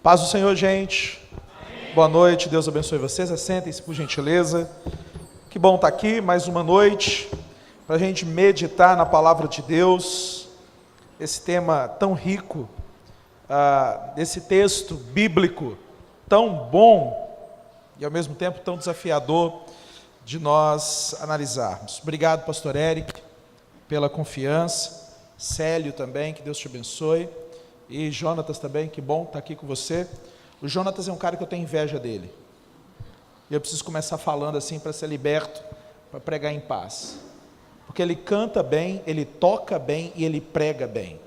Paz do Senhor, gente. Amém. Boa noite, Deus abençoe vocês. Assentem-se, por gentileza. Que bom estar aqui, mais uma noite, para a gente meditar na palavra de Deus, esse tema tão rico, esse texto bíblico tão bom e ao mesmo tempo tão desafiador de nós analisarmos. Obrigado, pastor Eric, pela confiança. Célio também, que Deus te abençoe. E Jonatas também, que bom estar aqui com você. O Jonatas é um cara que eu tenho inveja dele. E eu preciso começar falando assim para ser liberto, para pregar em paz. Porque ele canta bem, ele toca bem e ele prega bem.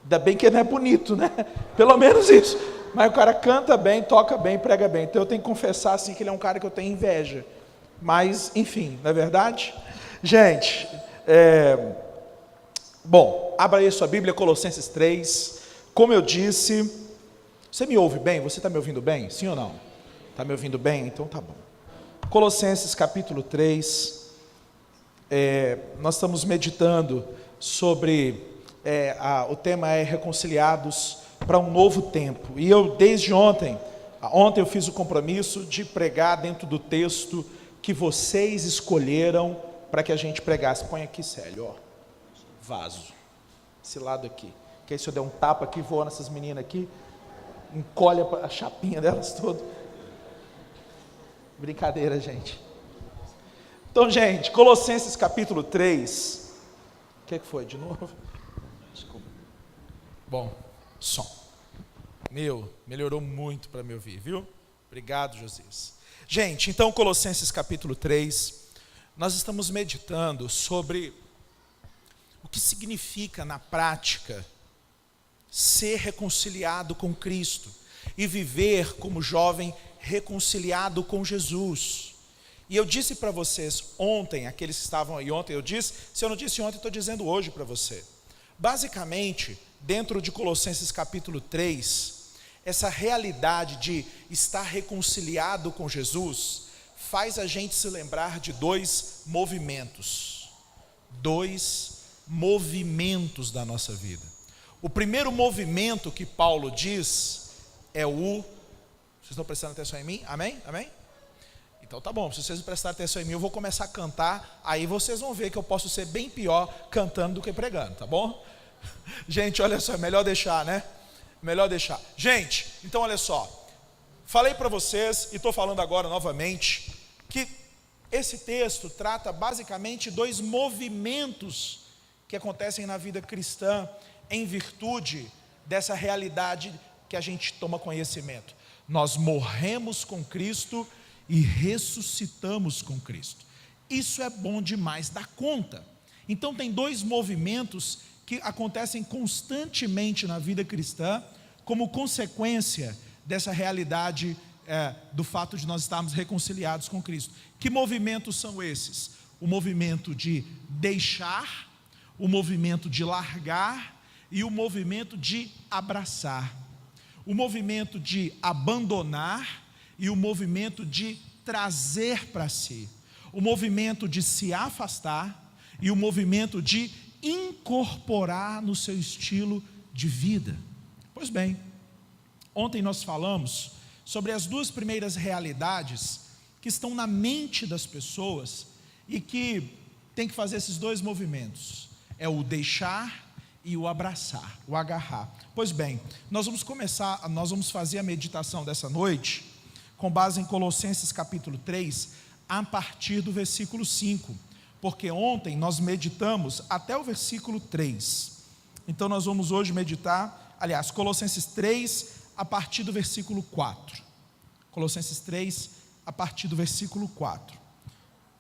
Ainda bem que não é bonito, né? Pelo menos isso. Mas o cara canta bem, toca bem, prega bem. Então eu tenho que confessar assim que ele é um cara que eu tenho inveja. Mas, enfim, não é verdade? Gente, bom, abra aí sua Bíblia, Colossenses 3. Como eu disse, você me ouve bem? Você está me ouvindo bem? Sim ou não? Está me ouvindo bem? Então tá bom. Colossenses capítulo 3. Nós estamos meditando sobre, o tema é reconciliados para um novo tempo. E eu, desde ontem eu fiz o compromisso de pregar dentro do texto que vocês escolheram para que a gente pregasse. Põe aqui, Célio, ó. Vaso, esse lado aqui, que aí se eu der um tapa aqui, voa nessas meninas aqui, encolhe a chapinha delas todas. Brincadeira, gente. Então, gente, Colossenses capítulo 3, o que foi de novo? Desculpa. Bom, som, melhorou muito para me ouvir, viu? Obrigado, Josias. Gente, então Colossenses capítulo 3, nós estamos meditando sobre o que significa na prática ser reconciliado com Cristo e viver como jovem reconciliado com Jesus. E eu disse para vocês ontem, aqueles que estavam aí ontem, eu disse, se eu não disse ontem, estou dizendo hoje para você. Basicamente, dentro de Colossenses capítulo 3, essa realidade de estar reconciliado com Jesus faz a gente se lembrar de dois movimentos da nossa vida. O primeiro movimento que Paulo diz é vocês estão prestando atenção em mim? Amém? Amém? Então tá bom, se vocês prestarem atenção em mim, eu vou começar a cantar, aí vocês vão ver que eu posso ser bem pior cantando do que pregando, tá bom? Gente, olha só, é melhor deixar, né? Melhor deixar. Gente, então olha só, falei para vocês e estou falando agora novamente, que esse texto trata basicamente dois movimentos que acontecem na vida cristã em virtude dessa realidade que a gente toma conhecimento. Nós morremos com Cristo e ressuscitamos com Cristo. Isso é bom demais da conta. Então tem dois movimentos que acontecem constantemente na vida cristã como consequência dessa realidade do fato de nós estarmos reconciliados com Cristo. Que movimentos são esses? O movimento de deixar, o movimento de largar e o movimento de abraçar. O movimento de abandonar e o movimento de trazer para si. O movimento de se afastar e o movimento de incorporar no seu estilo de vida. Pois bem, ontem nós falamos sobre as duas primeiras realidades que estão na mente das pessoas e que tem que fazer esses dois movimentos. É o deixar e o abraçar, o agarrar. Pois bem, nós vamos fazer a meditação dessa noite com base em Colossenses capítulo 3, a partir do versículo 5, porque ontem nós meditamos até o versículo 3. Então nós vamos hoje meditar, Colossenses 3, a partir do versículo 4. Colossenses 3, a partir do versículo 4.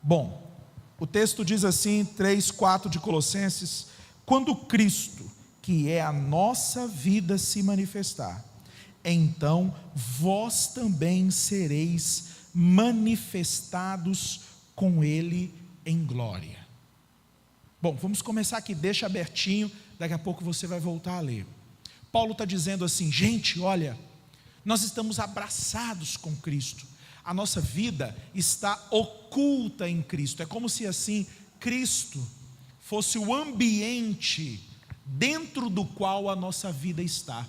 Bom, o texto diz assim, 3, 4 de Colossenses: quando Cristo, que é a nossa vida, se manifestar, então vós também sereis manifestados com Ele em glória. Bom, vamos começar aqui, deixa abertinho, daqui a pouco você vai voltar a ler. Paulo está dizendo assim, gente, olha, nós estamos abraçados com Cristo, a nossa vida está oculta em Cristo, é como se assim, Cristo fosse o ambiente dentro do qual a nossa vida está.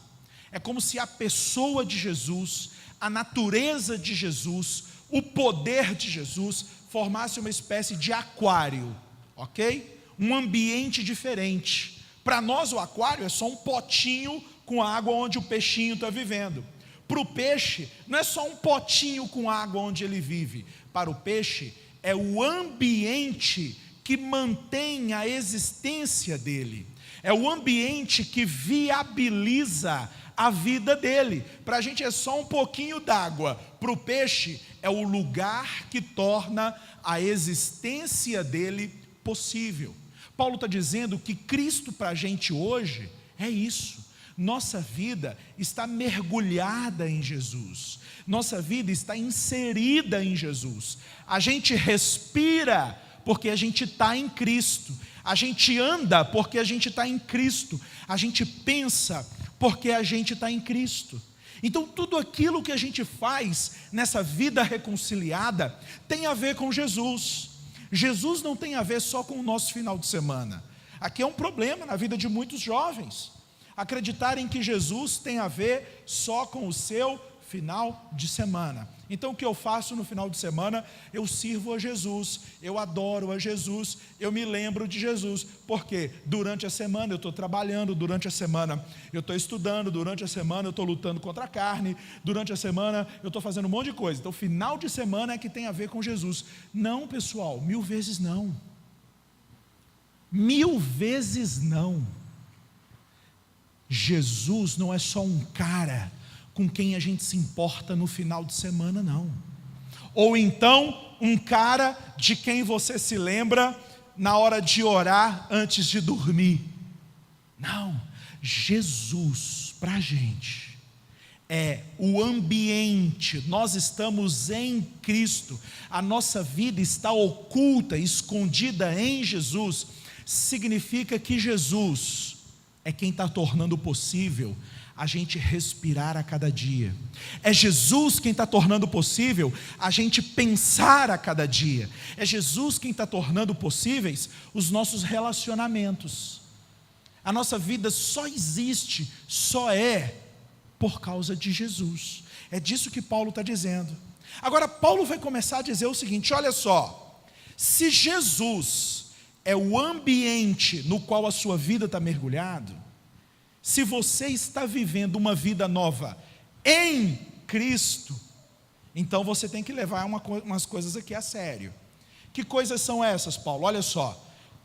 É como se a pessoa de Jesus, a natureza de Jesus, o poder de Jesus formasse uma espécie de aquário, ok? Um ambiente diferente. Para nós o aquário é só um potinho com água onde o peixinho está vivendo. Para o peixe não é só um potinho com água onde ele vive. Para o peixe é o ambiente que mantém a existência dele. É o ambiente que viabiliza a vida dele. Para a gente é só um pouquinho d'água. Para o peixe é o lugar que torna a existência dele possível. Paulo está dizendo que Cristo para a gente hoje é isso. Nossa vida está mergulhada em Jesus. Nossa vida está inserida em Jesus. A gente respira porque a gente está em Cristo. A gente anda porque a gente está em Cristo. A gente pensa porque a gente está em Cristo. Então tudo aquilo que a gente faz nessa vida reconciliada tem a ver com Jesus. Jesus não tem a ver só com o nosso final de semana. Aqui é um problema na vida de muitos jovens, acreditarem que Jesus tem a ver só com o seu final de semana. Então o que eu faço no final de semana? Eu sirvo a Jesus, eu adoro a Jesus, eu me lembro de Jesus, porque durante a semana eu estou trabalhando, durante a semana eu estou estudando, durante a semana eu estou lutando contra a carne, durante a semana eu estou fazendo um monte de coisa. Então final de semana é que tem a ver com Jesus. Não, pessoal, 1000 vezes não. 1000 vezes não. Jesus não é só um cara com quem a gente se importa no final de semana, não. Ou então, um cara de quem você se lembra na hora de orar antes de dormir. Não, Jesus, para a gente, é o ambiente. Nós estamos em Cristo, a nossa vida está oculta, escondida em Jesus. Significa que Jesus é quem está tornando possível a gente respirar a cada dia. É Jesus quem está tornando possível a gente pensar a cada dia. É Jesus quem está tornando possíveis os nossos relacionamentos. A nossa vida só existe, só é por causa de Jesus. É disso que Paulo está dizendo. Agora Paulo vai começar a dizer o seguinte: olha só, se Jesus é o ambiente no qual a sua vida está mergulhado, se você está vivendo uma vida nova em Cristo, então você tem que levar umas coisas aqui a sério. Que coisas são essas, Paulo? Olha só,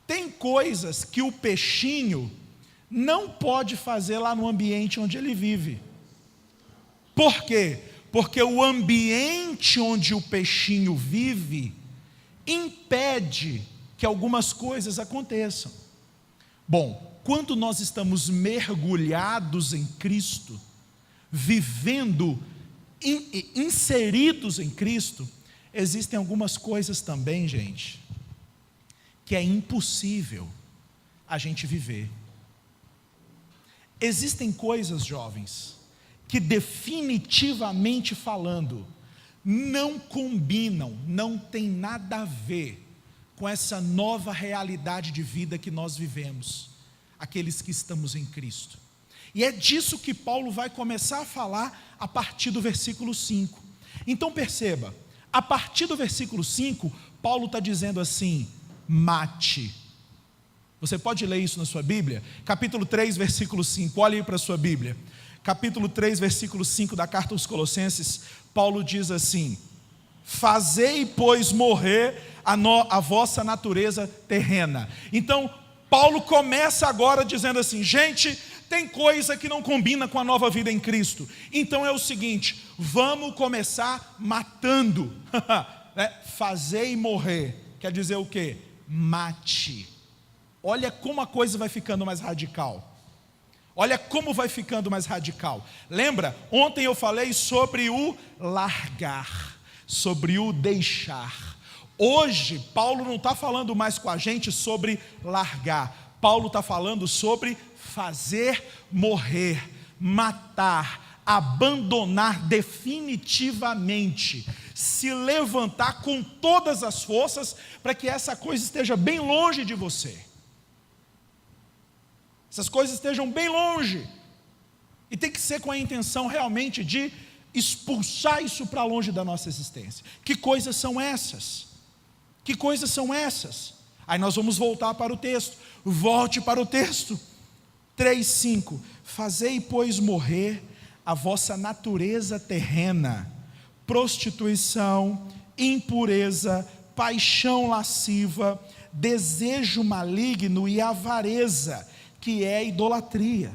tem coisas que o peixinho não pode fazer lá no ambiente onde ele vive. Por quê? Porque o ambiente onde o peixinho vive impede que algumas coisas aconteçam. Bom, quando nós estamos mergulhados em Cristo, vivendo, inseridos em Cristo, existem algumas coisas também, gente, que é impossível a gente viver. Existem coisas, jovens, que definitivamente falando, não combinam, não tem nada a ver com essa nova realidade de vida que nós vivemos, aqueles que estamos em Cristo. E é disso que Paulo vai começar a falar a partir do versículo 5. Então perceba, a partir do versículo 5, Paulo está dizendo assim: mate. Você pode ler isso na sua Bíblia? Capítulo 3, versículo 5, olhe aí para a sua Bíblia. Capítulo 3, versículo 5 da carta aos Colossenses, Paulo diz assim: fazei, pois, morrer a vossa natureza terrena. Então, Paulo começa agora dizendo assim: gente, tem coisa que não combina com a nova vida em Cristo. Então é o seguinte, vamos começar matando. Fazei morrer, quer dizer o quê? Mate. Olha como a coisa vai ficando mais radical. Olha como vai ficando mais radical. Lembra? Ontem eu falei sobre o largar, sobre o deixar. Hoje, Paulo não está falando mais com a gente sobre largar. Paulo está falando sobre fazer morrer, matar, abandonar definitivamente, se levantar com todas as forças para que essa coisa esteja bem longe de você. Essas coisas estejam bem longe. E tem que ser com a intenção realmente de expulsar isso para longe da nossa existência. Que coisas são essas? Que coisas são essas? Aí nós vamos voltar para o texto. Volte para o texto. 3:5. Fazei, pois, morrer a vossa natureza terrena, prostituição, impureza, paixão lasciva, desejo maligno e avareza, que é idolatria.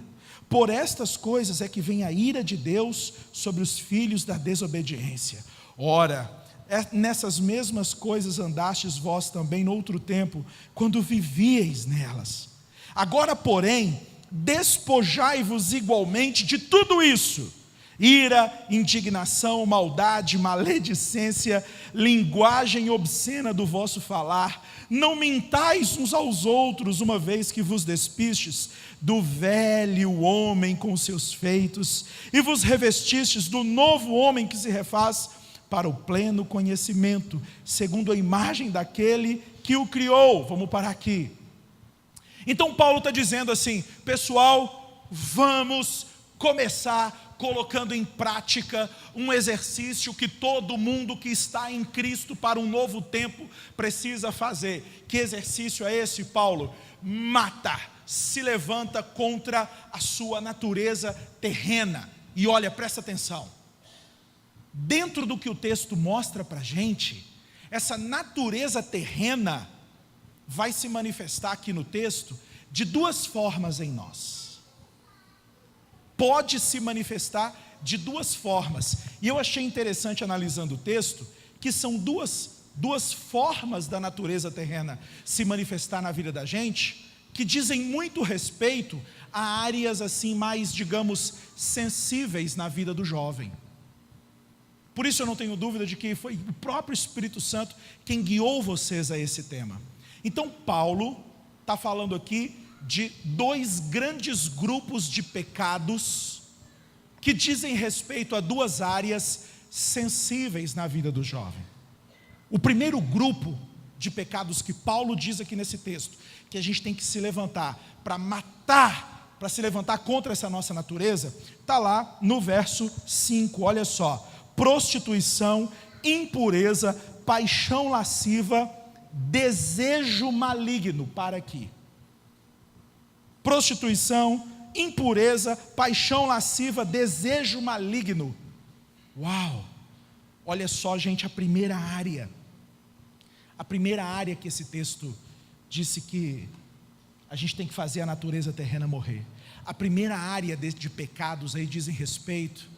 Por estas coisas é que vem a ira de Deus sobre os filhos da desobediência. Ora, nessas mesmas coisas andastes vós também no outro tempo, quando vivíeis nelas. Agora, porém, despojai-vos igualmente de tudo isso: ira, indignação, maldade, maledicência, linguagem obscena do vosso falar. Não mintais uns aos outros, uma vez que vos despistes do velho homem com seus feitos, e vos revestistes do novo homem que se refaz para o pleno conhecimento, segundo a imagem daquele que o criou. Vamos parar aqui. Então Paulo está dizendo assim: pessoal, vamos começar colocando em prática um exercício que todo mundo que está em Cristo para um novo tempo precisa fazer. Que exercício é esse, Paulo? Mata, se levanta contra a sua natureza terrena. E olha, presta atenção, dentro do que o texto mostra para a gente, essa natureza terrena vai se manifestar aqui no texto de duas formas em nós. Pode se manifestar de duas formas. E eu achei interessante, analisando o texto, que são duas formas da natureza terrena se manifestar na vida da gente, que dizem muito respeito a áreas assim mais, digamos, sensíveis na vida do jovem. Por isso eu não tenho dúvida de que foi o próprio Espírito Santo quem guiou vocês a esse tema. Então Paulo está falando aqui de dois grandes grupos de pecados que dizem respeito a duas áreas sensíveis na vida do jovem. O primeiro grupo de pecados que Paulo diz aqui nesse texto, que a gente tem que se levantar para matar, para se levantar contra essa nossa natureza, está lá no verso 5, olha só: prostituição, impureza, paixão lasciva, desejo maligno. Para aqui. Prostituição, impureza, paixão lasciva, desejo maligno. Uau! Olha só, gente, a primeira área que esse texto disse que a gente tem que fazer a natureza terrena morrer. A primeira área de pecados aí dizem respeito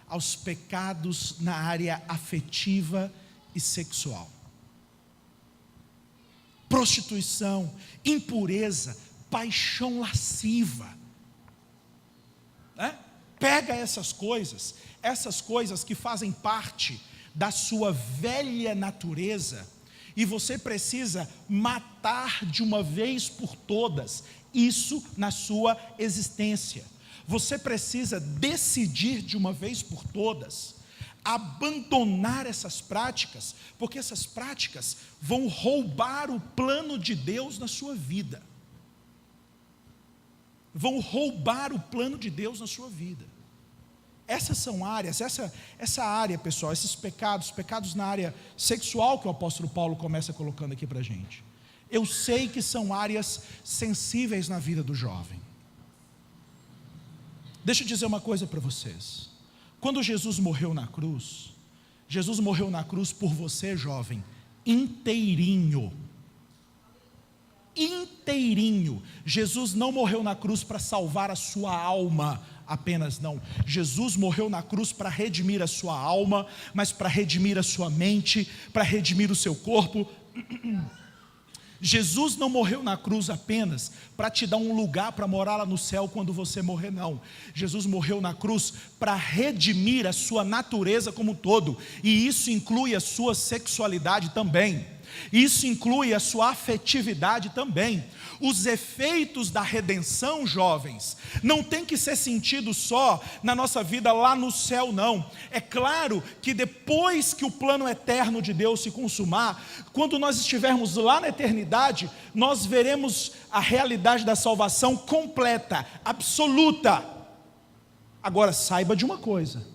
aos pecados na área afetiva e sexual. Prostituição, impureza, paixão lasciva, né? Pega essas coisas que fazem parte da sua velha natureza, e você precisa matar de uma vez por todas isso na sua existência. Você precisa decidir de uma vez por todas abandonar essas práticas, porque essas práticas vão roubar o plano de Deus na sua vida. Vão roubar o plano de Deus na sua vida. Essas são áreas, essa área, pessoal, esses pecados na área sexual que o apóstolo Paulo começa colocando aqui para a gente. Eu sei que são áreas sensíveis na vida do jovem. Deixa eu dizer uma coisa para vocês. Quando Jesus morreu na cruz por você, jovem, inteirinho. Inteirinho. Jesus não morreu na cruz para salvar a sua alma apenas, não. Jesus morreu na cruz para redimir a sua alma, mas para redimir a sua mente, para redimir o seu corpo. Jesus não morreu na cruz apenas para te dar um lugar para morar lá no céu quando você morrer, não. Jesus morreu na cruz para redimir a sua natureza como um todo, e isso inclui a sua sexualidade também. Isso inclui a sua afetividade também. Os efeitos da redenção, jovens, não tem que ser sentido só na nossa vida lá no céu, não. É claro que depois que o plano eterno de Deus se consumar, quando nós estivermos lá na eternidade, nós veremos a realidade da salvação completa, absoluta. Agora, saiba de uma coisa: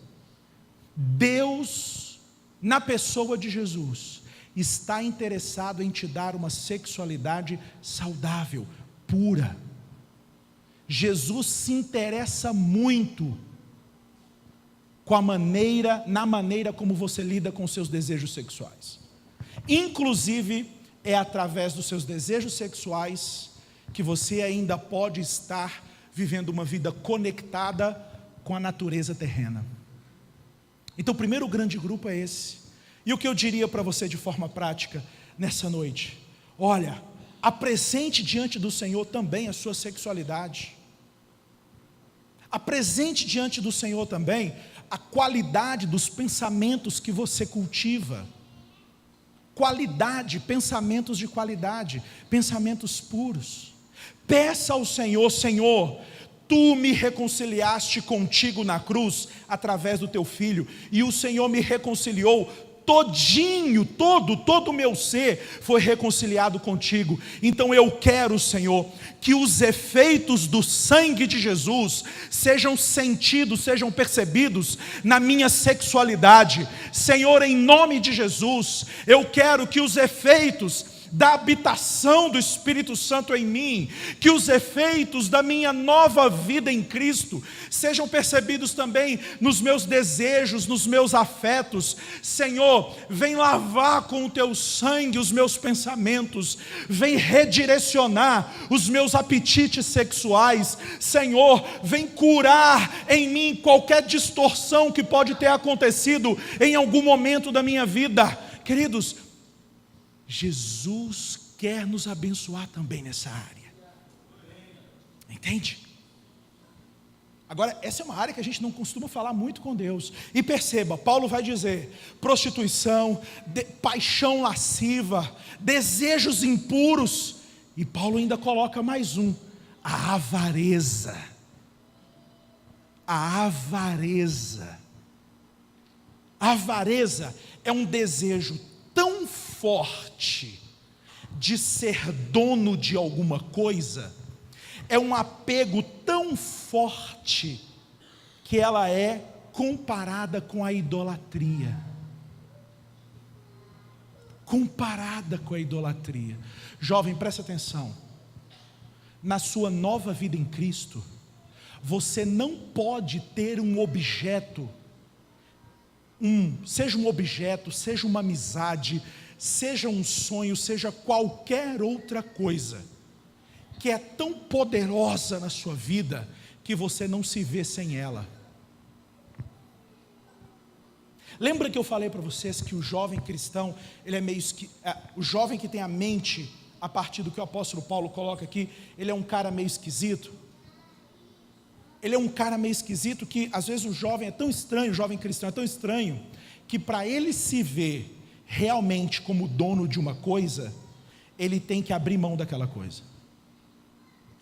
Deus, na pessoa de Jesus, está interessado em te dar uma sexualidade saudável, pura. Jesus se interessa muito na maneira como você lida com seus desejos sexuais. Inclusive, é através dos seus desejos sexuais que você ainda pode estar vivendo uma vida conectada com a natureza terrena. Então, o primeiro grande grupo é esse. E o que eu diria para você de forma prática nessa noite? Olha, apresente diante do Senhor também a sua sexualidade. Apresente diante do Senhor também a qualidade dos pensamentos que você cultiva. Qualidade, pensamentos de qualidade, pensamentos puros. Peça ao Senhor: Senhor, Tu me reconciliaste contigo na cruz, através do Teu Filho, e o Senhor me reconciliou todinho, todo o meu ser foi reconciliado contigo. Então eu quero, Senhor, que os efeitos do sangue de Jesus sejam sentidos, sejam percebidos na minha sexualidade. Senhor, em nome de Jesus, eu quero que os efeitos da habitação do Espírito Santo em mim, que os efeitos da minha nova vida em Cristo sejam percebidos também nos meus desejos, nos meus afetos. Senhor, vem lavar com o Teu sangue os meus pensamentos, vem redirecionar os meus apetites sexuais. Senhor, vem curar em mim qualquer distorção que pode ter acontecido em algum momento da minha vida. Queridos, Jesus quer nos abençoar também nessa área. Entende? Agora, essa é uma área que a gente não costuma falar muito com Deus. E perceba, Paulo vai dizer: prostituição, paixão lasciva, desejos impuros. E Paulo ainda coloca mais um: a avareza. A avareza. A avareza é um desejo tão forte de ser dono de alguma coisa, é um apego tão forte, que ela é comparada com a idolatria. Comparada com a idolatria. Jovem, presta atenção. Na sua nova vida em Cristo, você não pode ter um objeto, seja um objeto, seja uma amizade, seja um sonho, seja qualquer outra coisa, que é tão poderosa na sua vida, que você não se vê sem ela. Lembra que eu falei para vocês que o jovem cristão, ele é meio o jovem que tem a mente, a partir do que o apóstolo Paulo coloca aqui, ele é um cara meio esquisito. Ele é um cara meio esquisito que, às vezes, o jovem é tão estranho, o jovem cristão é tão estranho, que para ele se ver realmente como dono de uma coisa, ele tem que abrir mão daquela coisa.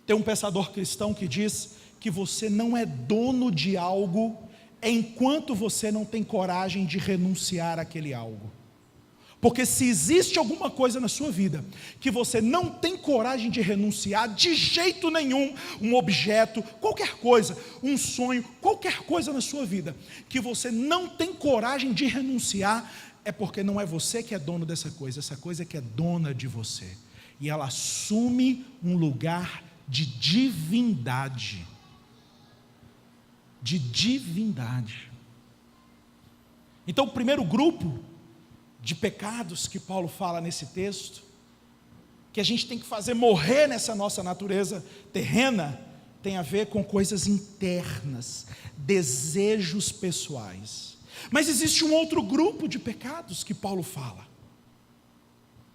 Tem um pensador cristão que diz que você não é dono de algo enquanto você não tem coragem de renunciar àquele algo. Porque se existe alguma coisa na sua vida que você não tem coragem de renunciar de jeito nenhum, um objeto, qualquer coisa, um sonho, qualquer coisa na sua vida, que você não tem coragem de renunciar, é porque não é você que é dono dessa coisa, essa coisa que é dona de você. E ela assume um lugar de divindade. De divindade. Então, o primeiro grupo de pecados que Paulo fala nesse texto, que a gente tem que fazer morrer nessa nossa natureza terrena, tem a ver com coisas internas, desejos pessoais. Mas existe um outro grupo de pecados que Paulo fala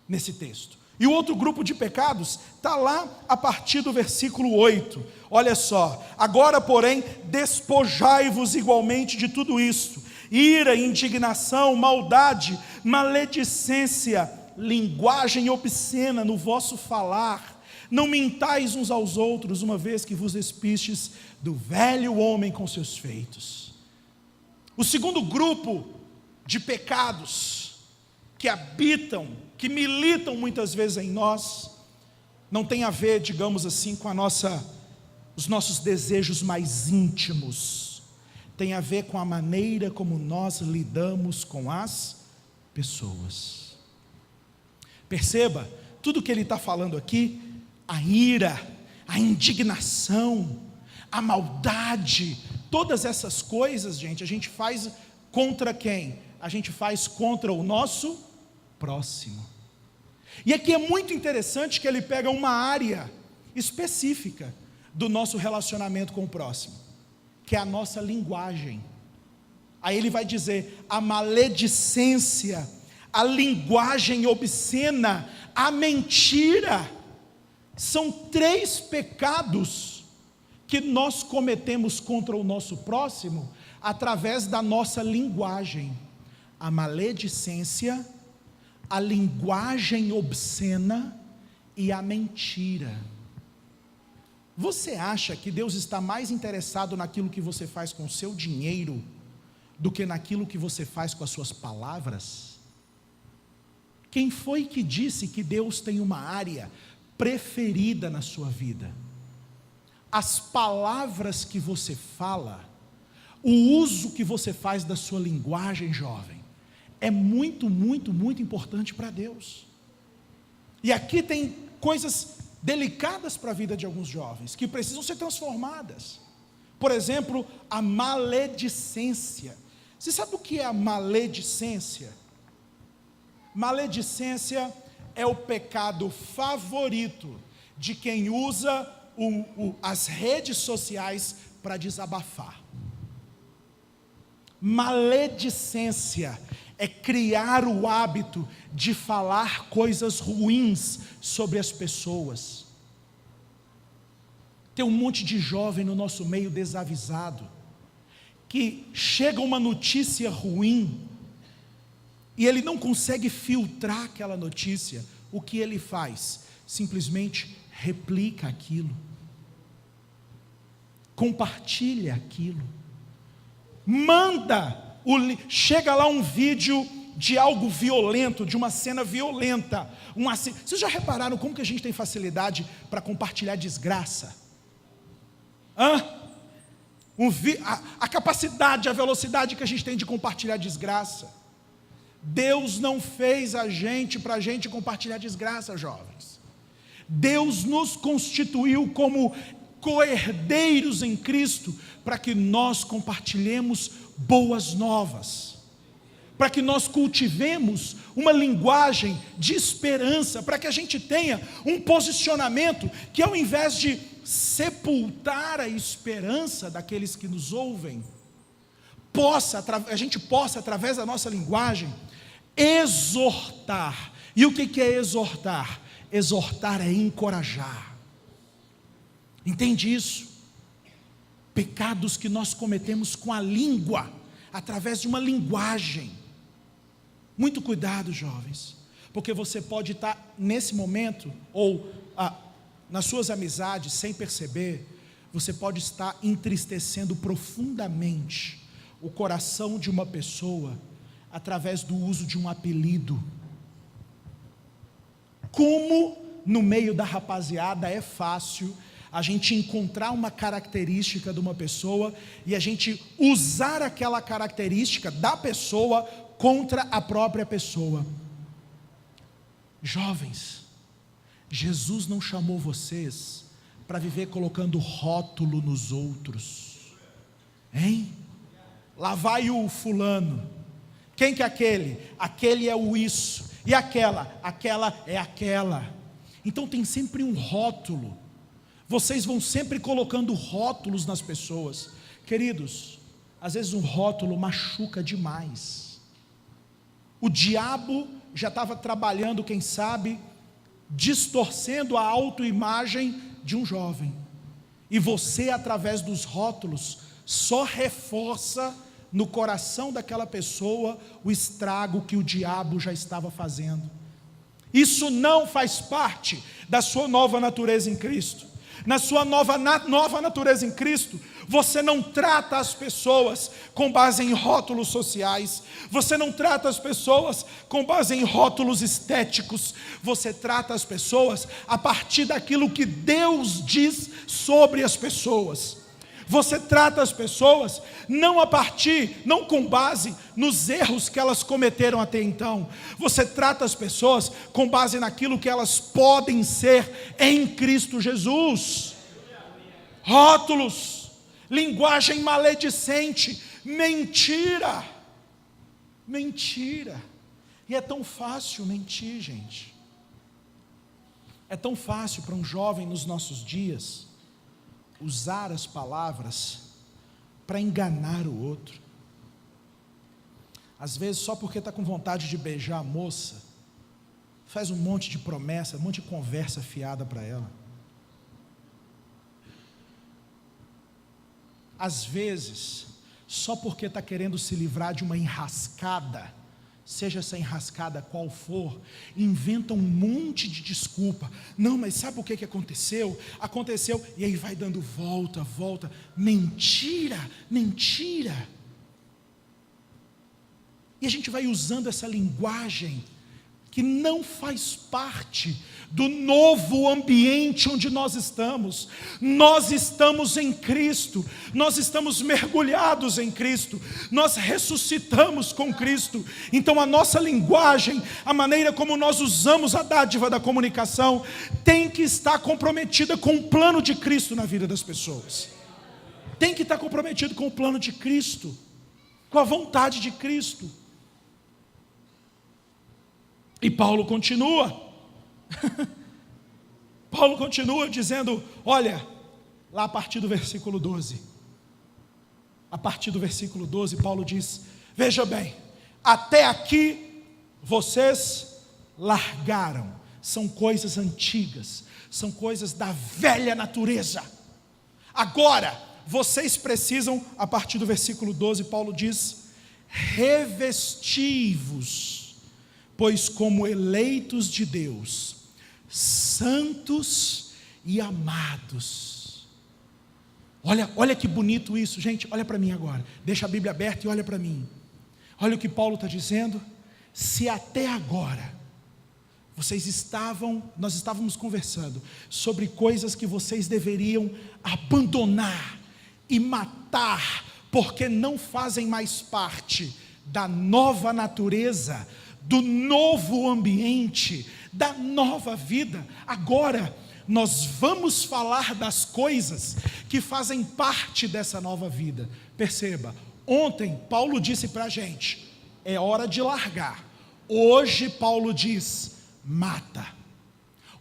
nesse texto. E o outro grupo de pecados está lá a partir do versículo 8. Olha só: agora, porém, despojai-vos igualmente de tudo isto: ira, indignação, maldade, maledicência, linguagem obscena no vosso falar. Não mintais uns aos outros, uma vez que vos despistes do velho homem com seus feitos. O segundo grupo de pecados que habitam, que militam muitas vezes em nós, não tem a ver, digamos assim, com os nossos desejos mais íntimos. tem a ver com a maneira como nós lidamos com as pessoas. Perceba, tudo que ele está falando aqui, a ira, a indignação, a maldade, todas essas coisas, gente, a gente faz contra quem? A gente faz contra o nosso próximo. E aqui é muito interessante que ele pega uma área específica do nosso relacionamento com o próximo, que é a nossa linguagem. Aí ele vai dizer, a maledicência, a linguagem obscena, a mentira, são 3 pecados que nós cometemos contra o nosso próximo, através da nossa linguagem. A maledicência, a linguagem obscena e a mentira. Você acha que Deus está mais interessado naquilo que você faz com o seu dinheiro do que naquilo que você faz com as suas palavras? Quem foi que disse que Deus tem uma área preferida na sua vida? As palavras que você fala, o uso que você faz da sua linguagem, jovem, é muito, muito, muito importante para Deus. E aqui tem coisas delicadas para a vida de alguns jovens, que precisam ser transformadas. Por exemplo, a maledicência. Você sabe o que é a maledicência? Maledicência é o pecado favorito de quem usa as redes sociais para desabafar. Maledicência é criar o hábito de falar coisas ruins sobre as pessoas. Tem um monte de jovem no nosso meio desavisado, que chega uma notícia ruim, e ele não consegue filtrar aquela notícia. O que ele faz? Simplesmente replica aquilo, compartilha aquilo, chega lá um vídeo de algo violento, de uma cena violenta, vocês já repararam como que a gente tem facilidade para compartilhar desgraça? A capacidade, a velocidade que a gente tem de compartilhar desgraça. Deus não fez a gente para a gente compartilhar desgraça, jovens. Deus nos constituiu como co-herdeiros em Cristo, para que nós compartilhemos boas novas, para que nós cultivemos uma linguagem de esperança, para que a gente tenha um posicionamento que, ao invés de sepultar a esperança daqueles que nos ouvem, a gente possa, através da nossa linguagem, exortar. E o que é exortar? Exortar é encorajar. Entende isso? Pecados que nós cometemos com a língua, através de uma linguagem. Muito cuidado, jovens, porque você pode estar nesse momento, ou nas suas amizades, sem perceber, você pode estar entristecendo profundamente o coração de uma pessoa, através do uso de um apelido. Como no meio da rapaziada é fácil a gente encontrar uma característica de uma pessoa e a gente usar aquela característica da pessoa contra a própria pessoa. Jovens, Jesus não chamou vocês para viver colocando rótulo nos outros, hein? Lá vai o fulano. Quem que é aquele? Aquele é o isso. E aquela é aquela. Então tem sempre um rótulo. Vocês vão sempre colocando rótulos nas pessoas. Queridos, às vezes um rótulo machuca demais. O diabo já estava trabalhando, quem sabe, distorcendo a autoimagem de um jovem. E você, através dos rótulos, só reforça no coração daquela pessoa o estrago que o diabo já estava fazendo. Isso não faz parte da sua nova natureza em Cristo. Na sua nova natureza em Cristo, você não trata as pessoas com base em rótulos sociais, você não trata as pessoas com base em rótulos estéticos, você trata as pessoas a partir daquilo que Deus diz sobre as pessoas. Você trata as pessoas não com base nos erros que elas cometeram até então. Você trata as pessoas com base naquilo que elas podem ser em Cristo Jesus. Rótulos, linguagem maledicente, mentira. Mentira. E é tão fácil mentir, gente. É tão fácil para um jovem nos nossos dias usar as palavras para enganar o outro. Às vezes, só porque está com vontade de beijar a moça, faz um monte de promessa, um monte de conversa fiada para ela. Às vezes, só porque está querendo se livrar de uma enrascada, seja essa enrascada qual for, inventa um monte de desculpa. Não, mas sabe o que aconteceu? Aconteceu, e aí vai dando volta. Mentira. E a gente vai usando essa linguagem que não faz parte do novo ambiente onde nós estamos. Nós estamos em Cristo, nós estamos mergulhados em Cristo, nós ressuscitamos com Cristo. Então a nossa linguagem, a maneira como nós usamos a dádiva da comunicação, tem que estar comprometida com o plano de Cristo na vida das pessoas. Tem que estar comprometido com o plano de Cristo, com a vontade de Cristo. E Paulo continua dizendo, olha, lá a partir do versículo 12, Paulo diz, veja bem, até aqui vocês largaram, são coisas antigas, são coisas da velha natureza, agora vocês precisam, a partir do versículo 12, Paulo diz, revesti-vos, pois como eleitos de Deus, santos e amados. Olha que bonito isso, gente, olha para mim agora, deixa a Bíblia aberta e olha para mim. Olha o que Paulo está dizendo. Se até agora nós estávamos conversando sobre coisas que vocês deveriam abandonar e matar, porque não fazem mais parte da nova natureza, do novo ambiente, da nova vida. Agora nós vamos falar das coisas que fazem parte dessa nova vida. Perceba, ontem Paulo disse para a gente, é hora de largar. Hoje Paulo diz, mata.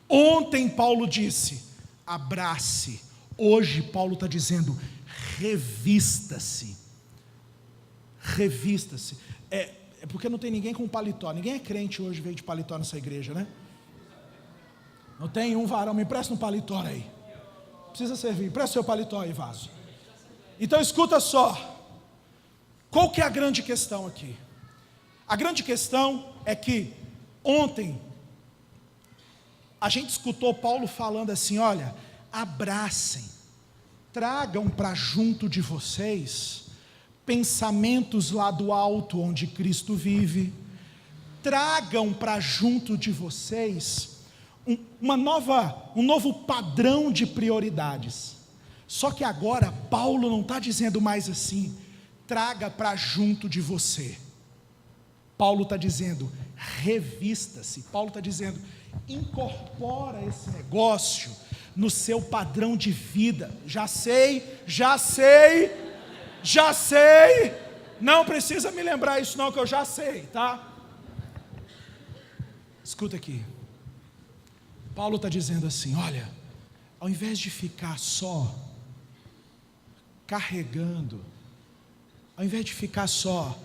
Ontem Paulo disse, abrace. Hoje Paulo está dizendo, revista-se. Revista-se. É porque não tem ninguém com paletó. Ninguém é crente hoje, veio de paletó nessa igreja, né? Não tem um varão, me empresta um paletó aí. Precisa servir, empresta seu paletó aí, vaso. Então escuta só. Qual que é a grande questão aqui? A grande questão é que ontem a gente escutou Paulo falando assim, olha, abracem, tragam para junto de vocês pensamentos lá do alto onde Cristo vive, tragam para junto de vocês um novo padrão de prioridades. Só que agora Paulo não está dizendo mais assim, traga para junto de você. Paulo está dizendo, revista-se. Paulo está dizendo, incorpora esse negócio no seu padrão de vida. Já sei, não precisa me lembrar isso não, que eu já sei, tá? Escuta aqui, Paulo está dizendo assim, olha, ao invés de ficar só carregando, ao invés de ficar só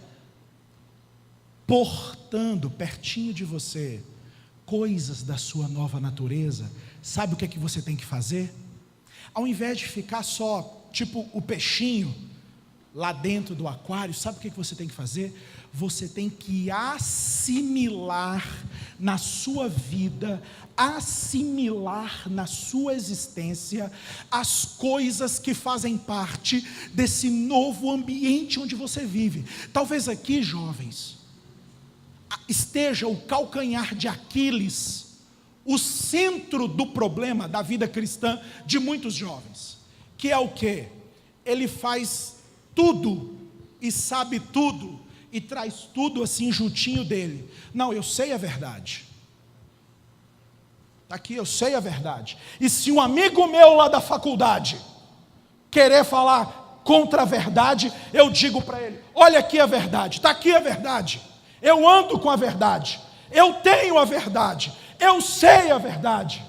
portando pertinho de você coisas da sua nova natureza, sabe o que é que você tem que fazer? Ao invés de ficar só, tipo o peixinho, lá dentro do aquário, sabe o que você tem que fazer? Você tem que assimilar na sua vida, assimilar na sua existência as coisas que fazem parte desse novo ambiente onde você vive. Talvez aqui, jovens, esteja o calcanhar de Aquiles, o centro do problema da vida cristã de muitos jovens, que é o quê? ele faz tudo e sabe tudo e traz tudo assim juntinho dele. Não, eu sei a verdade. Aqui eu sei a verdade. E se um amigo meu lá da faculdade querer falar contra a verdade, eu digo para ele: olha aqui a verdade, está aqui a verdade. Eu ando com a verdade, eu tenho a verdade, eu sei a verdade.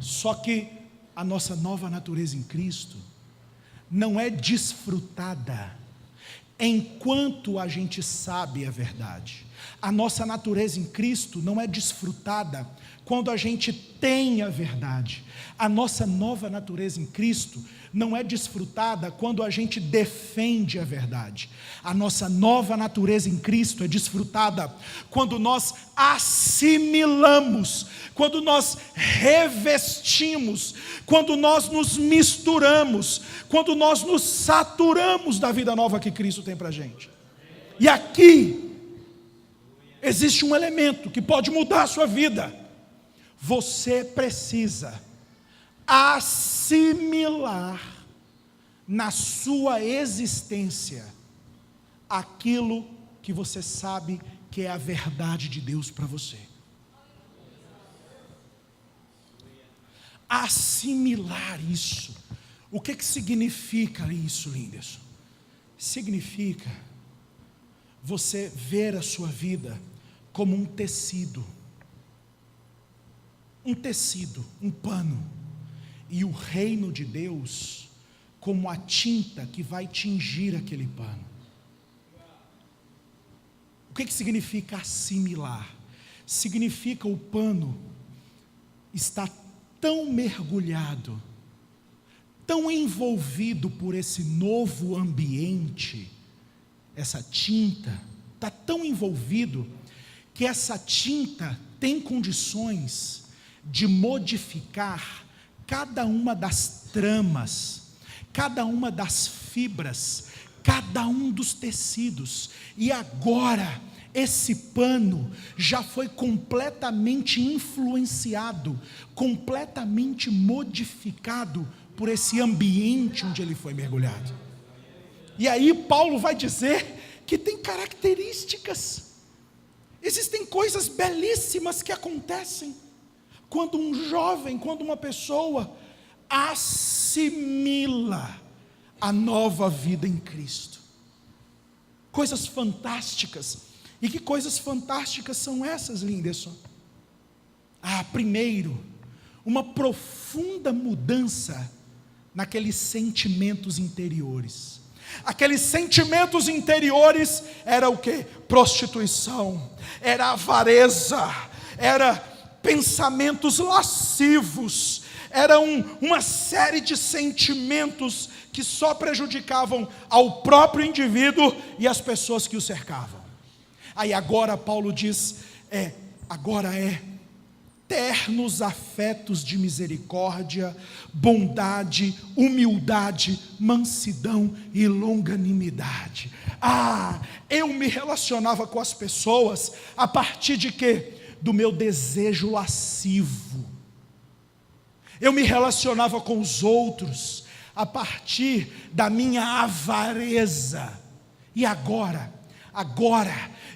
Só que a nossa nova natureza em Cristo não é desfrutada enquanto a gente sabe a verdade. A nossa natureza em Cristo não é desfrutada quando a gente tem a verdade. A nossa nova natureza em Cristo não é desfrutada quando a gente defende a verdade. A nossa nova natureza em Cristo é desfrutada quando nós assimilamos, quando nós revestimos, quando nós nos misturamos, quando nós nos saturamos da vida nova que Cristo tem para a gente. E aqui existe um elemento que pode mudar a sua vida. Você precisa assimilar na sua existência aquilo que você sabe que é a verdade de Deus para você. Assimilar isso. O que significa isso, Linderson? Significa você ver a sua vida como um tecido, um pano, e o reino de Deus como a tinta que vai tingir aquele pano. O que significa assimilar? Significa o pano está tão mergulhado, tão envolvido por esse novo ambiente, essa tinta está tão envolvido, que essa tinta tem condições de modificar cada uma das tramas, cada uma das fibras, cada um dos tecidos. E agora esse pano já foi completamente influenciado, completamente modificado por esse ambiente onde ele foi mergulhado. E aí Paulo vai dizer que tem características, existem coisas belíssimas que acontecem quando um jovem, quando uma pessoa assimila a nova vida em Cristo. Coisas fantásticas. E que coisas fantásticas são essas, Linderson? Primeiro, uma profunda mudança naqueles sentimentos interiores. Aqueles sentimentos interiores era o quê? Prostituição, era avareza, era pensamentos lascivos, era uma série de sentimentos que só prejudicavam ao próprio indivíduo e as pessoas que o cercavam. Aí agora Paulo diz, agora ternos afetos de misericórdia, bondade, humildade, mansidão e longanimidade. Eu me relacionava com as pessoas a partir de quê? Do meu desejo lascivo. Eu me relacionava com os outros a partir da minha avareza. E agora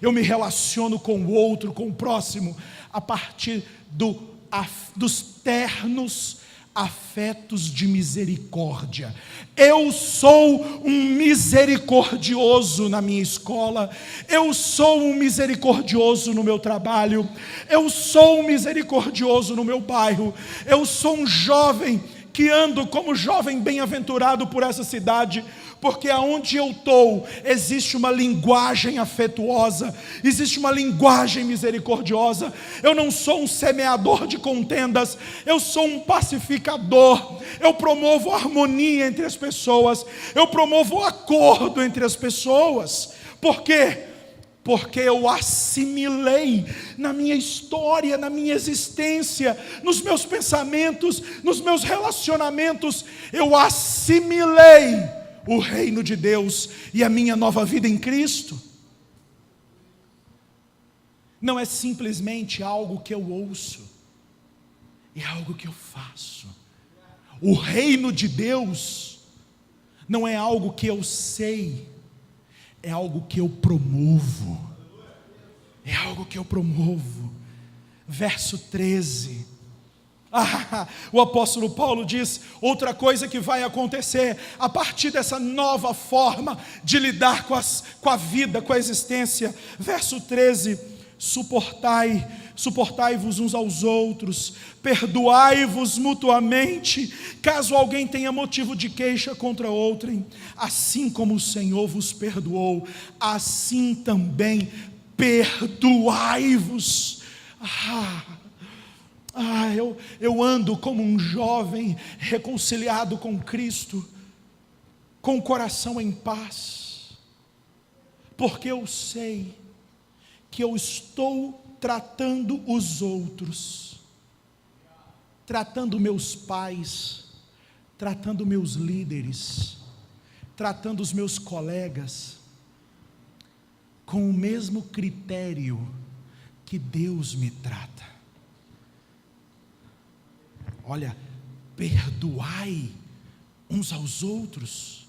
eu me relaciono com o outro, com o próximo, a partir dos ternos afetos de misericórdia. Eu sou um misericordioso na minha escola, eu sou um misericordioso no meu trabalho, eu sou um misericordioso no meu bairro, eu sou um jovem que ando como jovem bem-aventurado por essa cidade, porque aonde eu estou, existe uma linguagem afetuosa, existe uma linguagem misericordiosa. Eu não sou um semeador de contendas, eu sou um pacificador. Eu promovo harmonia entre as pessoas, eu promovo acordo entre as pessoas. Por quê? Porque eu assimilei na minha história, na minha existência, nos meus pensamentos, nos meus relacionamentos, eu assimilei o reino de Deus e a minha nova vida em Cristo. Não é simplesmente algo que eu ouço, é algo que eu faço. O reino de Deus não é algo que eu sei, é algo que eu promovo. É algo que eu promovo. Verso 13. O apóstolo Paulo diz, outra coisa que vai acontecer, a partir dessa nova forma de lidar com a vida, com a existência. Verso 13, suportai-vos uns aos outros, perdoai-vos mutuamente, caso alguém tenha motivo de queixa contra outrem, assim como o Senhor vos perdoou, assim também perdoai-vos. Eu ando como um jovem reconciliado com Cristo, com o coração em paz, porque eu sei que eu estou tratando os outros, tratando meus pais, tratando meus líderes, tratando os meus colegas, com o mesmo critério que Deus me trata. Olha, perdoai uns aos outros,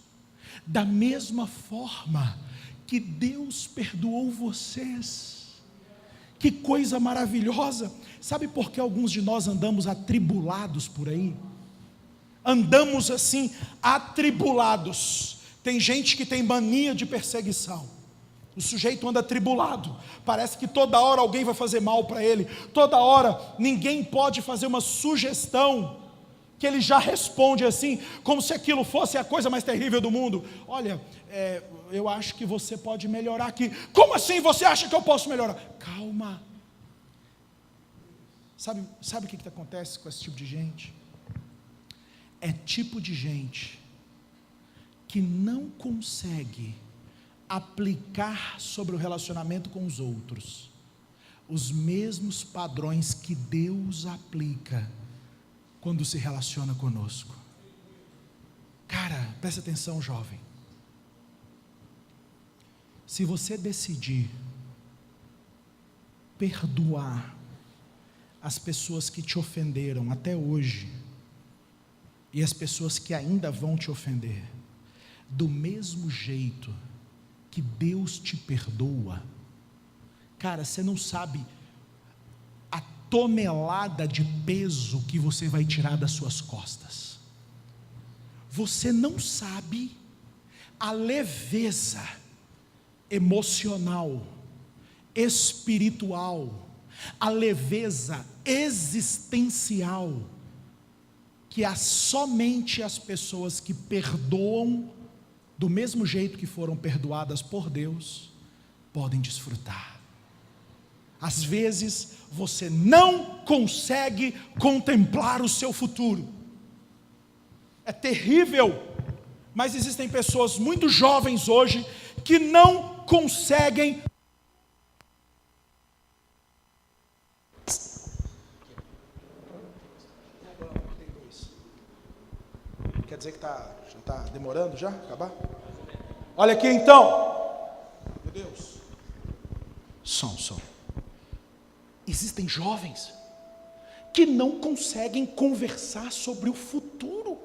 da mesma forma que Deus perdoou vocês. Que coisa maravilhosa! Sabe por que alguns de nós andamos atribulados por aí? Andamos assim, atribulados. Tem gente que tem mania de perseguição. O sujeito anda atribulado, parece que toda hora alguém vai fazer mal para ele, toda hora ninguém pode fazer uma sugestão, que ele já responde assim, como se aquilo fosse a coisa mais terrível do mundo. Olha, eu acho que você pode melhorar aqui. Como assim você acha que eu posso melhorar? Calma. Sabe o que acontece com esse tipo de gente? É tipo de gente que não consegue aplicar sobre o relacionamento com os outros os mesmos padrões que Deus aplica quando se relaciona conosco. Cara, presta atenção, jovem. Se você decidir perdoar as pessoas que te ofenderam até hoje, e as pessoas que ainda vão te ofender, do mesmo jeito que Deus te perdoa, cara, você não sabe a tonelada de peso que você vai tirar das suas costas. Você não sabe a leveza emocional, espiritual, a leveza existencial que somente as pessoas que perdoam do mesmo jeito que foram perdoadas por Deus podem desfrutar. Às vezes você não consegue contemplar o seu futuro. É terrível, mas existem pessoas muito jovens hoje que não conseguem. Quer dizer que já está demorando já? Acabar? Olha aqui então. Meu Deus. Som. Existem jovens que não conseguem conversar sobre o futuro.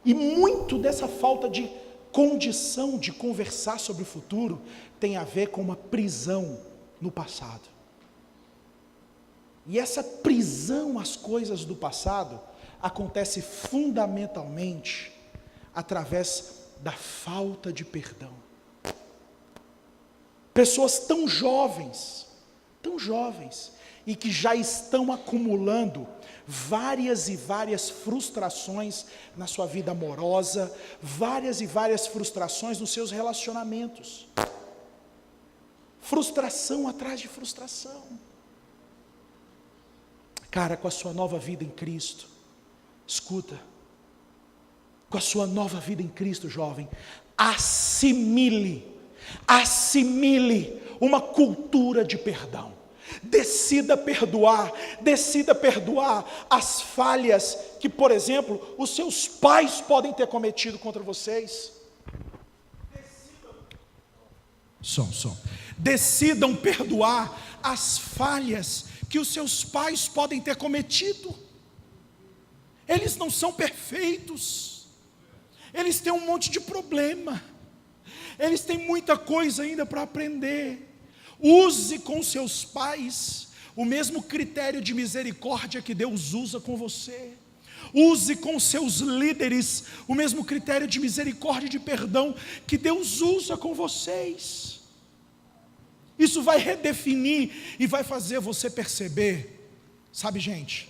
E muito dessa falta de condição de conversar sobre o futuro tem a ver com uma prisão no passado. E essa prisão às coisas do passado acontece fundamentalmente através da falta de perdão. Pessoas tão jovens, e que já estão acumulando várias e várias frustrações na sua vida amorosa, várias e várias frustrações nos seus relacionamentos. Frustração atrás de frustração. Cara, com a sua nova vida em Cristo, escuta, com a sua nova vida em Cristo, jovem, assimile uma cultura de perdão. Decida perdoar as falhas que, por exemplo, os seus pais podem ter cometido contra vocês. Decidam perdoar as falhas que os seus pais podem ter cometido. Eles não são perfeitos, eles têm um monte de problema, eles têm muita coisa ainda para aprender. Use com seus pais o mesmo critério de misericórdia que Deus usa com você. Use com seus líderes o mesmo critério de misericórdia e de perdão que Deus usa com vocês. Isso vai redefinir e vai fazer você perceber, sabe, gente,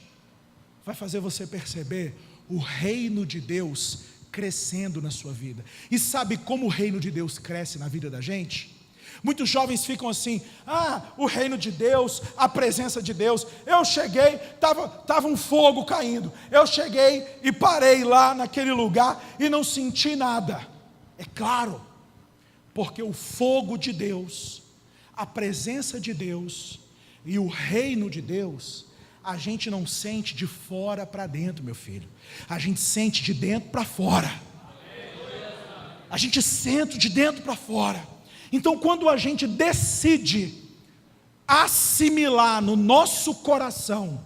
vai fazer você perceber o reino de Deus crescendo na sua vida. E sabe como o reino de Deus cresce na vida da gente? Muitos jovens ficam assim: o reino de Deus, a presença de Deus. Eu cheguei, estava um fogo caindo. Eu cheguei e parei lá naquele lugar e não senti nada. É claro, porque o fogo de Deus, a presença de Deus e o reino de Deus, a gente não sente de fora para dentro, meu filho. A gente sente de dentro para fora. A gente sente de dentro para fora. Então, quando a gente decide assimilar no nosso coração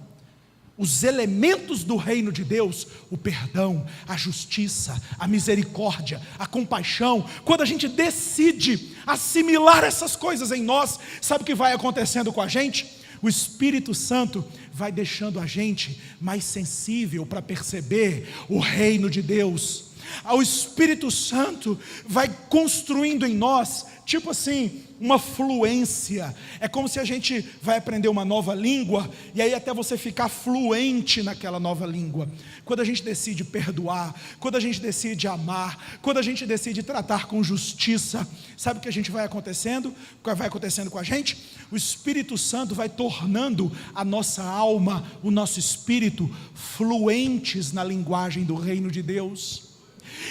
os elementos do reino de Deus, o perdão, a justiça, a misericórdia, a compaixão, quando a gente decide assimilar essas coisas em nós, sabe o que vai acontecendo com a gente? O Espírito Santo vai deixando a gente mais sensível para perceber o reino de Deus. O Espírito Santo vai construindo em nós, tipo assim, uma fluência. É como se a gente vai aprender uma nova língua, e aí até você ficar fluente naquela nova língua. Quando a gente decide perdoar, quando a gente decide amar, quando a gente decide tratar com justiça, sabe o que a gente vai acontecendo? O que vai acontecendo com a gente? O Espírito Santo vai tornando a nossa alma, o nosso espírito, fluentes na linguagem do reino de Deus.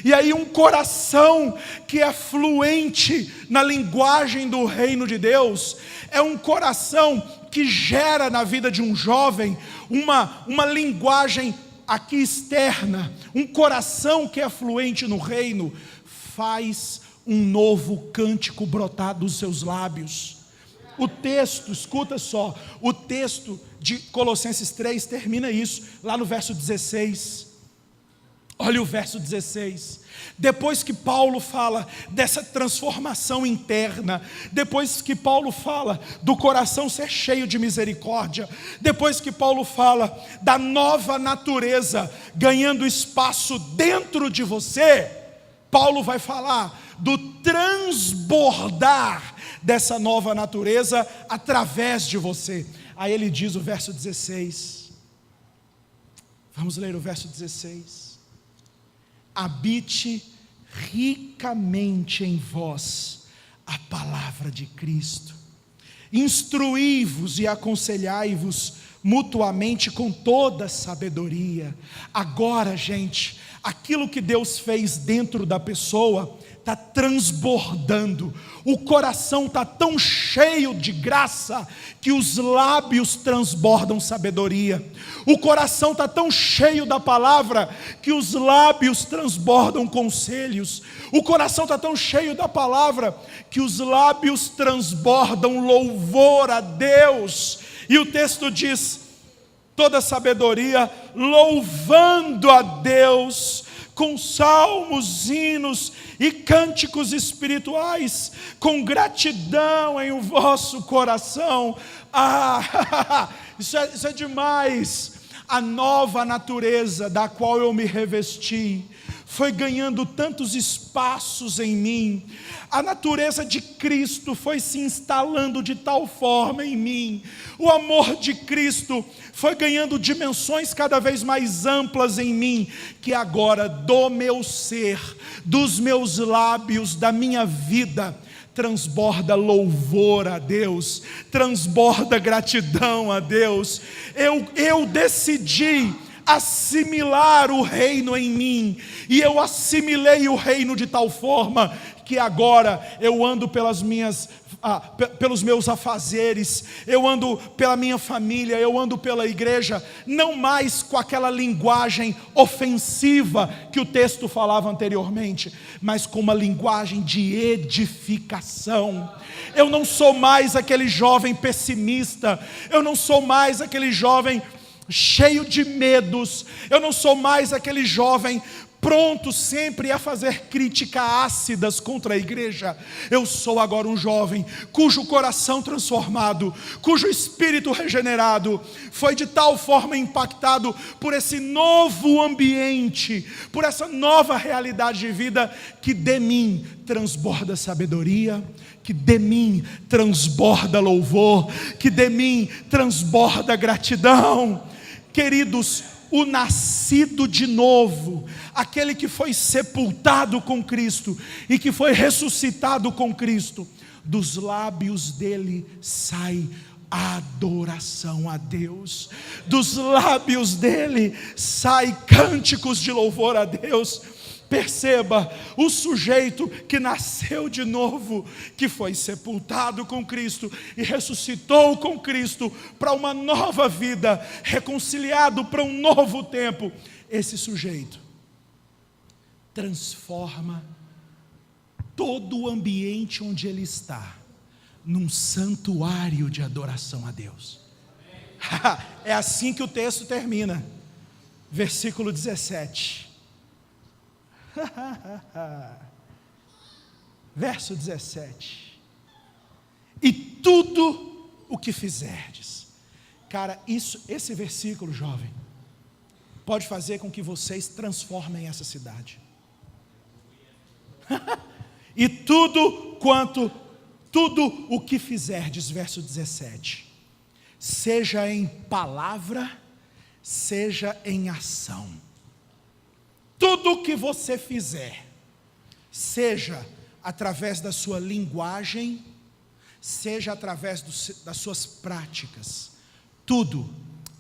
E aí um coração que é fluente na linguagem do reino de Deus, é um coração que gera na vida de um jovem uma linguagem aqui externa. Um coração que é fluente no reino, faz um novo cântico brotar dos seus lábios. O texto, escuta só, o texto de Colossenses 3 termina isso, lá no verso 16. Olha o verso 16, depois que Paulo fala dessa transformação interna, depois que Paulo fala do coração ser cheio de misericórdia, depois que Paulo fala da nova natureza ganhando espaço dentro de você, Paulo vai falar do transbordar dessa nova natureza através de você. Aí ele diz o verso 16, vamos ler o verso 16. Habite ricamente em vós a palavra de Cristo, instruí-vos e aconselhai-vos mutuamente com toda sabedoria. Agora, gente, aquilo que Deus fez dentro da pessoa está transbordando, o coração está tão cheio de graça que os lábios transbordam sabedoria, o coração está tão cheio da palavra que os lábios transbordam conselhos, o coração está tão cheio da palavra que os lábios transbordam louvor a Deus. E o texto diz: toda sabedoria, louvando a Deus com salmos, hinos e cânticos espirituais, com gratidão em o vosso coração. Isso é demais. A nova natureza da qual eu me revesti foi ganhando tantos espaços em mim. A natureza de Cristo foi se instalando de tal forma em mim. O amor de Cristo foi ganhando dimensões cada vez mais amplas em mim, que agora do meu ser, dos meus lábios, da minha vida, transborda louvor a Deus, transborda gratidão a Deus. Eu decidi assimilar o reino em mim, e eu assimilei o reino de tal forma que agora eu ando pelos meus afazeres, eu ando pela minha família, eu ando pela igreja, não mais com aquela linguagem ofensiva que o texto falava anteriormente, mas com uma linguagem de edificação. Eu não sou mais aquele jovem pessimista, eu não sou mais aquele jovem cheio de medos. Eu não sou mais aquele jovem pronto sempre a fazer críticas ácidas contra a igreja. Eu sou agora um jovem cujo coração transformado, cujo espírito regenerado foi de tal forma impactado por esse novo ambiente, por essa nova realidade de vida, que de mim transborda sabedoria, que de mim transborda louvor, que de mim transborda gratidão. Queridos, o nascido de novo, aquele que foi sepultado com Cristo e que foi ressuscitado com Cristo, dos lábios dele sai adoração a Deus, dos lábios dele sai cânticos de louvor a Deus. Perceba, o sujeito que nasceu de novo, que foi sepultado com Cristo e ressuscitou com Cristo para uma nova vida, reconciliado para um novo tempo, esse sujeito transforma todo o ambiente onde ele está num santuário de adoração a Deus. É assim que o texto termina, versículo 17. Verso 17. E tudo o que fizerdes. Cara, esse versículo, jovem, pode fazer com que vocês transformem essa cidade. E tudo o que fizerdes, verso 17, seja em palavra, seja em ação. Tudo o que você fizer, seja através da sua linguagem, seja através das suas práticas, tudo,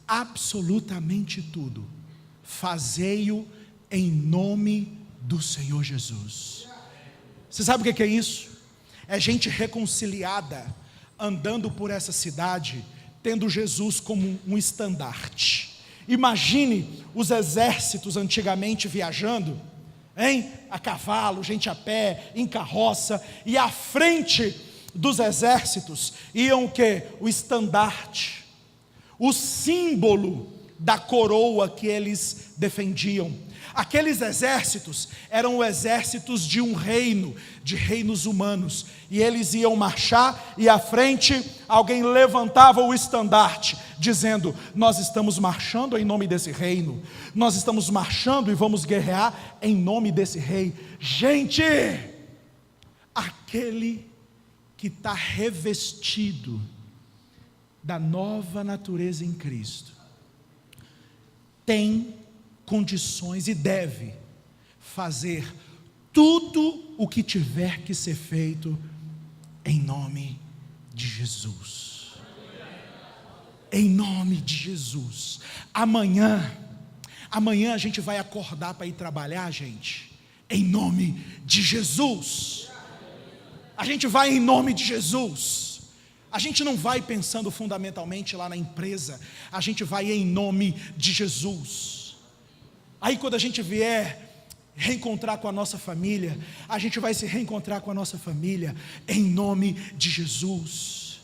absolutamente tudo, fazei-o em nome do Senhor Jesus. Você sabe o que é isso? É gente reconciliada, andando por essa cidade, tendo Jesus como um estandarte. Imagine os exércitos antigamente viajando, hein? A cavalo, gente a pé, em carroça, e à frente dos exércitos iam o quê? O estandarte, o símbolo da coroa que eles defendiam. Aqueles exércitos eram exércitos de um reino, de reinos humanos, e eles iam marchar, e à frente alguém levantava o estandarte, dizendo: nós estamos marchando em nome desse reino, nós estamos marchando e vamos guerrear em nome desse rei. Gente, aquele que está revestido da nova natureza em Cristo, tem condições e deve fazer tudo o que tiver que ser feito em nome de Jesus. Em nome de Jesus. Amanhã a gente vai acordar para ir trabalhar, gente, em nome de Jesus. A gente vai em nome de Jesus. A gente não vai pensando fundamentalmente lá na empresa, a gente vai em nome de Jesus. Aí quando a gente vier reencontrar com a nossa família, a gente vai se reencontrar com a nossa família em nome de Jesus.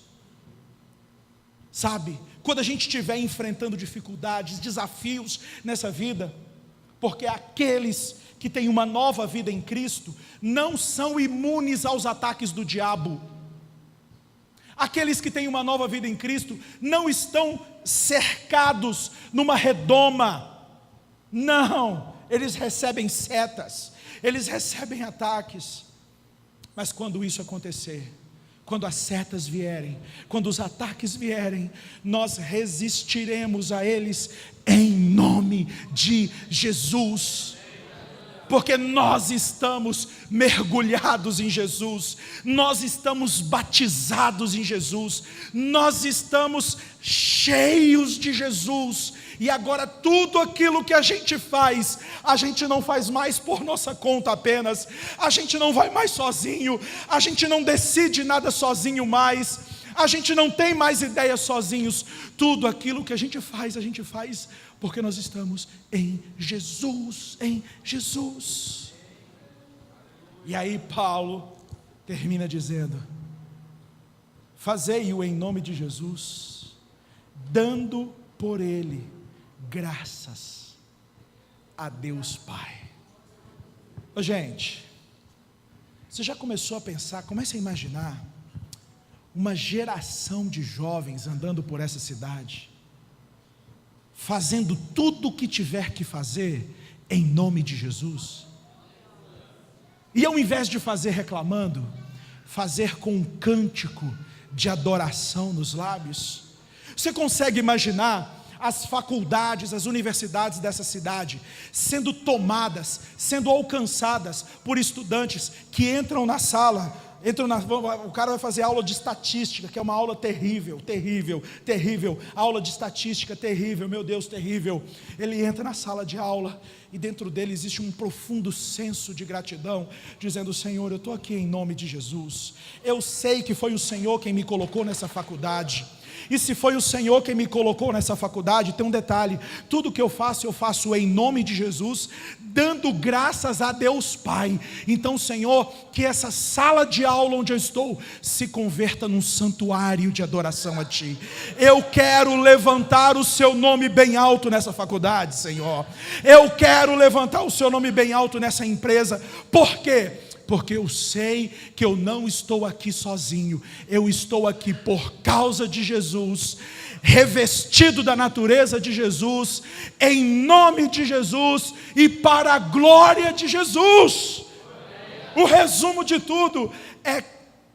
Sabe, quando a gente estiver enfrentando dificuldades, desafios nessa vida, porque aqueles que têm uma nova vida em Cristo não são imunes aos ataques do diabo. Aqueles que têm uma nova vida em Cristo não estão cercados numa redoma. Não, eles recebem setas, eles recebem ataques. Mas quando isso acontecer, quando as setas vierem, quando os ataques vierem, nós resistiremos a eles em nome de Jesus. Porque nós estamos mergulhados em Jesus, nós estamos batizados em Jesus, nós estamos cheios de Jesus, e agora tudo aquilo que a gente não faz mais por nossa conta apenas, a gente não vai mais sozinho, a gente não decide nada sozinho mais, a gente não tem mais ideias sozinhos, tudo aquilo que a gente faz porque nós estamos em Jesus, em Jesus. E aí Paulo termina dizendo: fazei-o em nome de Jesus, dando por ele graças a Deus Pai. Ô, gente, você já começou a pensar, comece a imaginar uma geração de jovens andando por essa cidade, fazendo tudo o que tiver que fazer em nome de Jesus, e ao invés de fazer reclamando, fazer com um cântico de adoração nos lábios. Você consegue imaginar as faculdades, as universidades dessa cidade sendo tomadas, sendo alcançadas por estudantes que entram na sala, o cara vai fazer aula de estatística, que é uma aula terrível, aula de estatística terrível, meu Deus, terrível. Ele entra na sala de aula e dentro dele existe um profundo senso de gratidão, dizendo: Senhor, eu estou aqui em nome de Jesus, eu sei que foi o Senhor quem me colocou nessa faculdade, e se foi o Senhor quem me colocou nessa faculdade, tem um detalhe: tudo que eu faço em nome de Jesus, dando graças a Deus Pai. Então, Senhor, que essa sala de aula onde eu estou se converta num santuário de adoração a Ti. Eu quero levantar o Seu nome bem alto nessa faculdade, Senhor. Eu quero levantar o Seu nome bem alto nessa empresa. Por quê? Porque eu sei que eu não estou aqui sozinho, eu estou aqui por causa de Jesus, revestido da natureza de Jesus, em nome de Jesus e para a glória de Jesus. O resumo de tudo é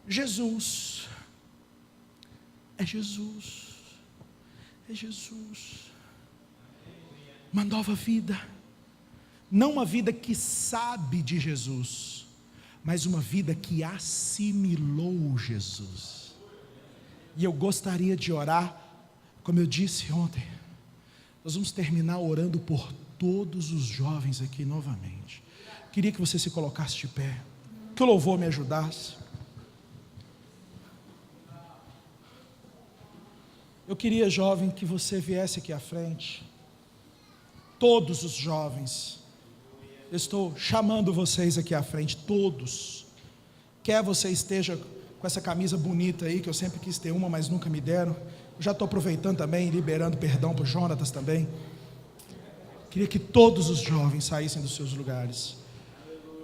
Jesus, é Jesus, é Jesus. Uma nova vida, não uma vida que sabe de Jesus, mas uma vida que assimilou Jesus. E eu gostaria de orar, como eu disse ontem, nós vamos terminar orando por todos os jovens aqui novamente. Queria que você se colocasse de pé, que o louvor me ajudasse. Eu queria, jovem, que você viesse aqui à frente. Todos os jovens, eu estou chamando vocês aqui à frente, todos. Quer você esteja com essa camisa bonita aí, que eu sempre quis ter uma, mas nunca me deram. Eu já estou aproveitando também, liberando perdão para o Jonatas também. Queria que todos os jovens saíssem dos seus lugares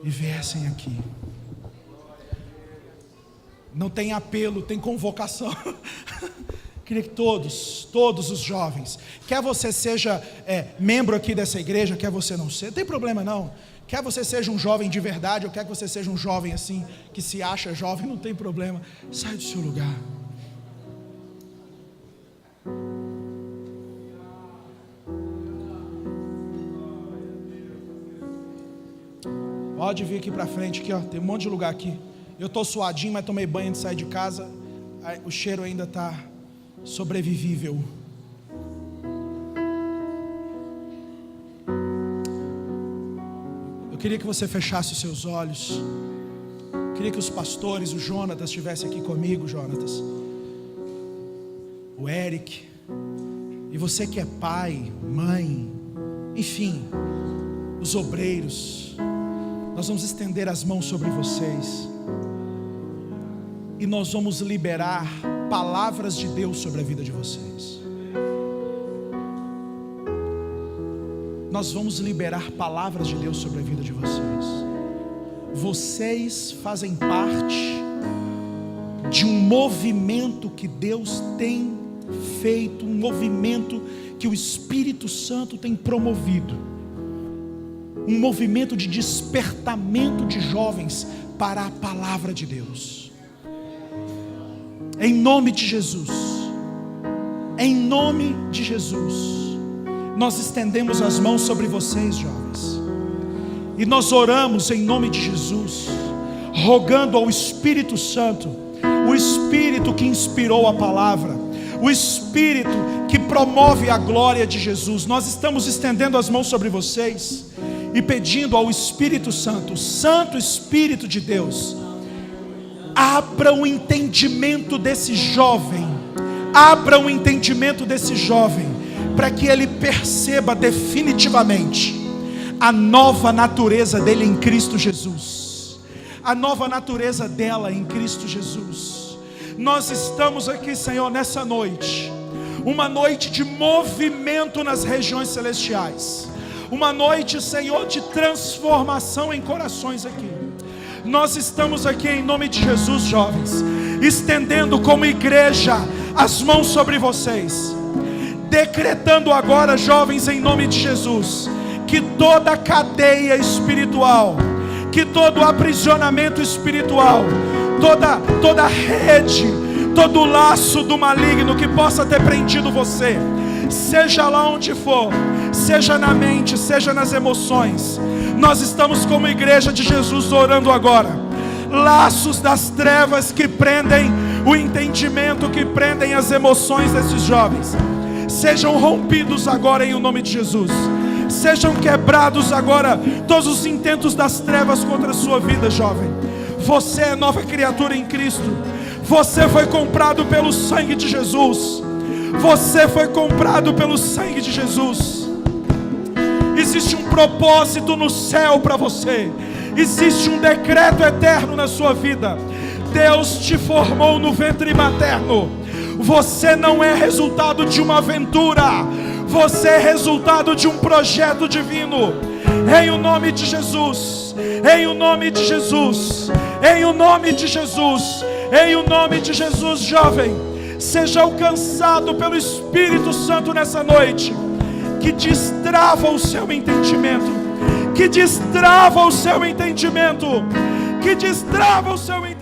e viessem aqui. Não tem apelo, tem convocação. Queria que todos os jovens, quer você seja membro aqui dessa igreja, quer você não seja, não tem problema não. Quer você seja um jovem de verdade, ou quer que você seja um jovem assim, que se acha jovem, não tem problema. Sai do seu lugar. Pode vir aqui para frente, aqui, ó, tem um monte de lugar aqui. Eu estou suadinho, mas tomei banho antes de sair de casa. O cheiro ainda está sobrevivível. Eu queria que você fechasse os seus olhos. Eu queria que os pastores, o Jonatas estivesse aqui comigo, Jonatas, o Eric, e você que é pai, mãe, enfim, os obreiros, nós vamos estender as mãos sobre vocês e nós vamos liberar palavras de Deus sobre a vida de vocês. Nós vamos liberar palavras de Deus sobre a vida de vocês. Vocês fazem parte de um movimento que Deus tem feito, um movimento que o Espírito Santo tem promovido, um movimento de despertamento de jovens para a palavra de Deus. Em nome de Jesus, em nome de Jesus, nós estendemos as mãos sobre vocês, jovens, e nós oramos em nome de Jesus, rogando ao Espírito Santo, o Espírito que inspirou a palavra, o Espírito que promove a glória de Jesus. Nós estamos estendendo as mãos sobre vocês e pedindo ao Espírito Santo, Santo Espírito de Deus, abra o entendimento desse jovem, abra o entendimento desse jovem, para que ele perceba definitivamente a nova natureza dele em Cristo Jesus, a nova natureza dela em Cristo Jesus. Nós estamos aqui, Senhor, nessa noite, uma noite de movimento nas regiões celestiais, uma noite, Senhor, de transformação em corações aqui. Nós estamos aqui em nome de Jesus, jovens, estendendo como igreja as mãos sobre vocês, decretando agora, jovens, em nome de Jesus, que toda cadeia espiritual, que todo aprisionamento espiritual, toda rede, todo laço do maligno que possa ter prendido você, seja lá onde for, seja na mente, seja nas emoções, nós estamos como igreja de Jesus orando agora. Laços das trevas que prendem o entendimento, que prendem as emoções desses jovens, sejam rompidos agora em o nome de Jesus. Sejam quebrados agora todos os intentos das trevas contra a sua vida, jovem. Você é nova criatura em Cristo. Você foi comprado pelo sangue de Jesus. Você foi comprado pelo sangue de Jesus. Existe um propósito no céu para você. Existe um decreto eterno na sua vida. Deus te formou no ventre materno. Você não é resultado de uma aventura. Você é resultado de um projeto divino. Em o nome de Jesus, em o nome de Jesus, em o nome de Jesus, em o nome de Jesus, jovem, seja alcançado pelo Espírito Santo nessa noite, que destrava o seu entendimento, que destrava o seu entendimento, que destrava o seu entendimento.